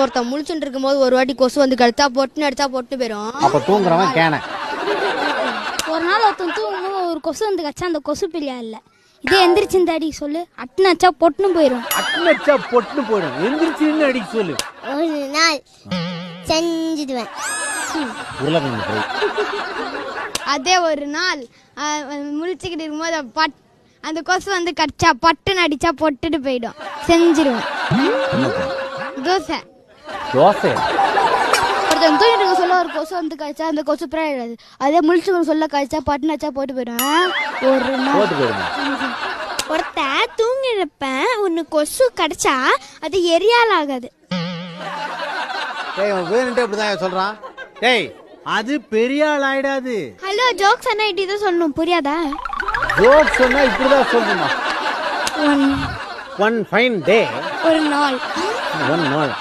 ஒருத்தன் முழிச்சுட்டு இருக்கும்போது ஒரு வாட்டி கொசு வந்து கடிச்சா பொட்டுன்னு அடிச்சா பொட்டு போயிடும். அப்ப தூங்குறவன் கேன. ஒரு நாள் ஒருத்தன் தூங்கும்போது ஒரு கொசு வந்து கடிச்சா அந்த கொசு பிள்ளையா இல்ல. இதே எந்திரிச்சு அடி சொல்லு, அட்டுன்னு அடிச்சா பொட்டுன்னு போயிடும். அட்டுன்னு அடிச்சா பொட்டுன்னு போயிடும். எந்திரிச்சுன்னு அடிக்க சொல்லு. ஒரு நாள் செஞ்சிடுவேன். அதே ஒரு நாள் முழிச்சுக்கிட்டு இருக்கும்போது அந்த கொசு வந்து கடிச்சா பட்டுன்னு அடிச்சா பொட்டுட்டு போயிடும். செஞ்சிருவேன். தோசை. தோசை. ஒருத்தன் தூங்கிட்டு இருக்க சொல்ல ஒரு கொசு வந்து கழிச்சா அந்த கொசு பிராயிடாது. அதே முழிச்சு சொல்ல கழிச்சா பட்டுன்னு அடிச்சா போட்டு போயிடும். ஒரு நாள் ஒருத்த தூங்கிருப்ப ஒன்னு கொசு கடிச்சா அது எரியால் ஆகாது. வேணுன்ட்டு அப்படிதான் சொல்றான். டேய் அது பெரிய ஆள் ஆயிடாது. ஹலோ ஜோக்ஸ் அண்ணா இதான் சொல்லணும், புரியாதா? ஜோக்ஸ் சொன்னா இப்படிதான் சொல்லணுமா? One one fine day. ஒரு நாள். ஒன் நாள்.